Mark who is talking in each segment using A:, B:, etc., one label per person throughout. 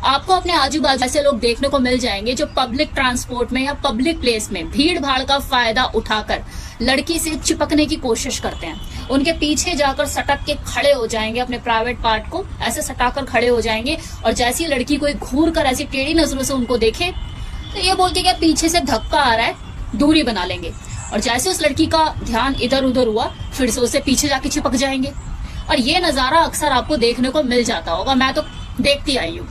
A: आपको अपने आजू बाजू ऐसे लोग देखने को मिल जाएंगे जो पब्लिक ट्रांसपोर्ट में या पब्लिक प्लेस में भीड़ भाड़ का फायदा उठाकर लड़की से चिपकने की कोशिश करते हैं। उनके पीछे जाकर सटक के खड़े हो जाएंगे, अपने प्राइवेट पार्ट को ऐसे सटाकर खड़े हो जाएंगे और जैसी लड़की कोई घूर कर ऐसी टेढ़ी नजरों से उनको देखे तो ये बोल के क्या पीछे से धक्का आ रहा है, दूरी बना लेंगे। और जैसे उस लड़की का ध्यान इधर उधर हुआ फिर से उससे पीछे जाके चिपक जाएंगे। और ये नजारा अक्सर आपको देखने को मिल जाता होगा, मैं तो देखती आई हूँ।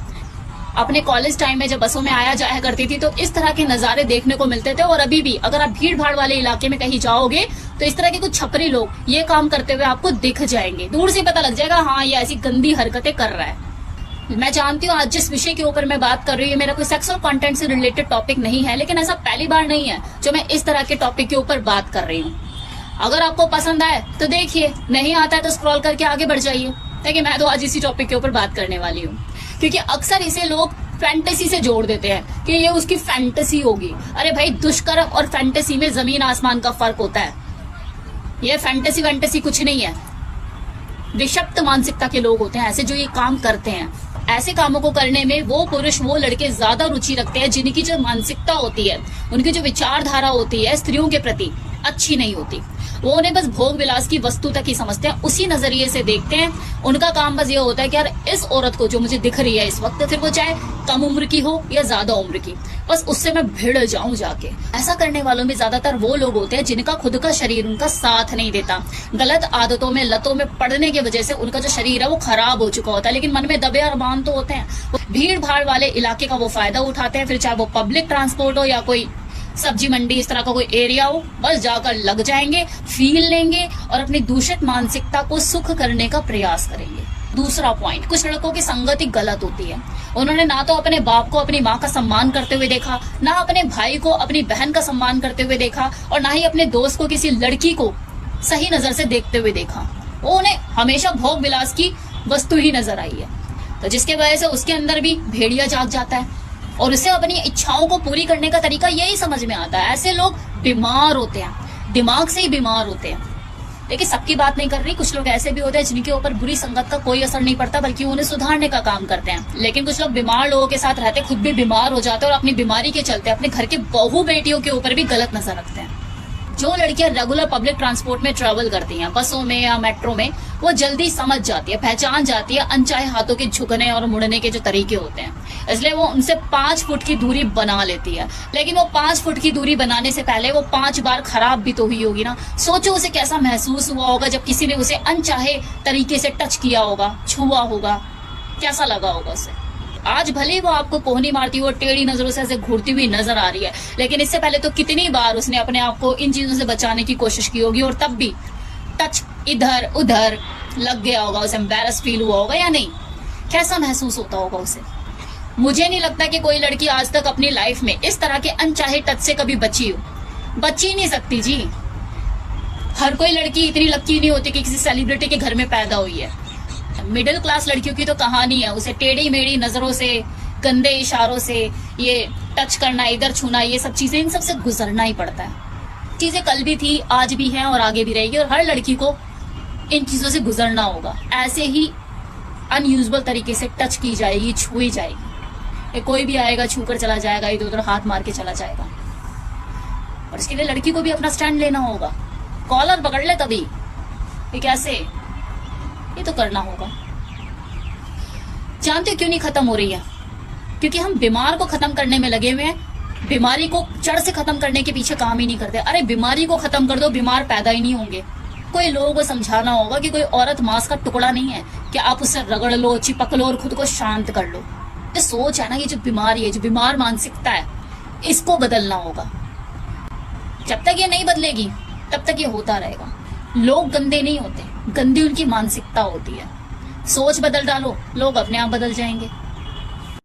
A: अपने कॉलेज टाइम में जब बसों में आया जाया करती थी तो इस तरह के नजारे देखने को मिलते थे। और अभी भी अगर आप भीड़ भाड़ वाले इलाके में कहीं जाओगे तो इस तरह के कुछ छपरी लोग ये काम करते हुए आपको दिख जाएंगे। दूर से पता लग जाएगा हाँ ये ऐसी गंदी हरकतें कर रहा है। मैं जानती हूँ आज जिस विषय के ऊपर मैं बात कर रही हूँ मेरा कोई सेक्सुअल कंटेंट से रिलेटेड टॉपिक नहीं है, लेकिन ऐसा पहली बार नहीं है जो मैं इस तरह के टॉपिक के ऊपर बात कर रही हूँ। अगर आपको पसंद आए तो देखिए, नहीं आता है तो स्क्रॉल करके आगे बढ़ जाइए। देखिए मैं तो आज इसी टॉपिक के ऊपर बात करने वाली हूँ, क्योंकि अक्सर इसे लोग फैंटेसी से जोड़ देते हैं कि ये उसकी फैंटेसी होगी। अरे भाई, दुष्कर्म और फैंटेसी में जमीन आसमान का फर्क होता है। ये फैंटेसी वैंटेसी कुछ नहीं है। विषप्त मानसिकता के लोग होते हैं ऐसे जो ये काम करते हैं। ऐसे कामों को करने में वो पुरुष वो लड़के ज्यादा रुचि रखते हैं जिनकी जो मानसिकता होती है, उनकी जो विचारधारा होती है स्त्रियों के प्रति अच्छी नहीं होती। वो उन्हें बस भोग विलास की वस्तु तक ही समझते हैं, उसी नजरिए से देखते हैं। उनका काम बस ये होता है कि यार इस औरत को जो मुझे दिख रही है इस वक्त, फिर वो चाहे कम उम्र की हो या ज्यादा उम्र की, बस उससे मैं भिड़ जाऊं जाके। ऐसा करने वालों में ज्यादातर वो लोग होते हैं जिनका खुद का शरीर उनका साथ नहीं देता। गलत आदतों में लतों में पड़ने की वजह से उनका जो शरीर है वो खराब हो चुका होता है, लेकिन मन में दबे अरमान तो होते हैं। भीड़ भाड़ वाले इलाके का वो फायदा उठाते हैं, फिर चाहे वो पब्लिक ट्रांसपोर्ट हो या कोई सब्जी मंडी इस तरह का कोई एरिया हो, बस जाकर लग जाएंगे, फील लेंगे और अपनी दूषित मानसिकता को सुख करने का प्रयास करेंगे। दूसरा पॉइंट, कुछ लड़कों की संगति गलत होती है। उन्होंने ना तो अपने बाप को अपनी माँ का सम्मान करते हुए देखा, ना अपने भाई को अपनी बहन का सम्मान करते हुए देखा, और ना ही अपने दोस्त को किसी लड़की को सही नजर से देखते हुए देखा। वो उन्हें हमेशा भोग विलास की वस्तु ही नजर आई है, तो जिसके वजह से उसके अंदर भी भेड़िया जाग जाता है और उसे अपनी इच्छाओं को पूरी करने का तरीका यही समझ में आता है। ऐसे लोग बीमार होते हैं, दिमाग से ही बीमार होते हैं। लेकिन सबकी बात नहीं कर रही, कुछ लोग ऐसे भी होते हैं जिनके ऊपर बुरी संगत का कोई असर नहीं पड़ता, बल्कि उन्हें सुधारने का काम करते हैं। लेकिन कुछ लोग बीमार लोगों के साथ रहते, खुद भी बीमार हो जाते हैं और अपनी बीमारी के चलते अपने घर के बहू बेटियों के ऊपर भी गलत नजर रखते हैं। जो लड़कियां रेगुलर पब्लिक ट्रांसपोर्ट में ट्रेवल करती हैं, बसों में या मेट्रो में, वो जल्दी समझ जाती है, पहचान जाती है अनचाहे हाथों के झुकने और मुड़ने के जो तरीके होते हैं। इसलिए वो उनसे 5 फुट की दूरी बना लेती है। लेकिन वो 5 फुट की दूरी बनाने से पहले वो 5 बार खराब भी तो हुई होगी ना। सोचो उसे कैसा महसूस हुआ होगा जब किसी ने उसे अनचाहे तरीके से टच किया होगा, छुआ होगा, कैसा लगा होगा उसे। आज भले वो आपको कोहनी मारती हुई, टेढ़ी नजरों से ऐसे घूरती हुई नजर आ रही है, लेकिन इससे पहले तो कितनी बार उसने अपने आप को इन चीजों से बचाने की कोशिश की होगी, और तब भी टच इधर उधर लग गया होगा, उसे एम्बैरस फील हुआ होगा या नहीं, कैसा महसूस होता होगा उसे। मुझे नहीं लगता कि कोई लड़की आज तक अपनी लाइफ में इस तरह के अनचाहे टच से कभी बची हो। बच ही नहीं सकती जी। हर कोई लड़की इतनी लकी नहीं होती कि किसी सेलिब्रिटी के घर में पैदा हुई है। मिडिल क्लास लड़कियों की तो कहानी है, उसे टेढ़ी मेढ़ी नजरों से, गंदे इशारों से, ये टच करना, इधर छूना, ये सब चीजें, इन सब से गुजरना ही पड़ता है। चीजें कल भी थी, आज भी है और आगे भी रहेगी, और हर लड़की को इन चीजों से गुजरना होगा। ऐसे ही अनयूजुअल तरीके से टच की जाएगी, छुई जाएगी। कोई भी आएगा छू कर चला जाएगा, इधर उधर हाथ मार के चला जाएगा। और इसके लिए लड़की को भी अपना स्टैंड लेना होगा। कॉलर पकड़ ले तभी, ये कैसे, ये तो करना होगा। जानते हो क्यों नहीं खत्म हो रही है? क्योंकि हम बीमार को खत्म करने में लगे हुए हैं, बीमारी को जड़ से खत्म करने के पीछे काम ही नहीं करते। अरे बीमारी को खत्म कर दो, बीमार पैदा ही नहीं होंगे। कोई लोगों को समझाना होगा कि कोई औरत मांस का टुकड़ा नहीं है कि आप उससे रगड़ लो, चिपक लो और खुद को शांत कर लो। ये सोच है ना, ये जो बीमारी है, जो बीमार मानसिकता है, इसको बदलना होगा। जब तक ये नहीं बदलेगी तब तक ये होता रहेगा। लोग गंदे नहीं होते, गंदी उनकी मानसिकता होती है। सोच बदल डालो, लोग अपने आप बदल जाएंगे।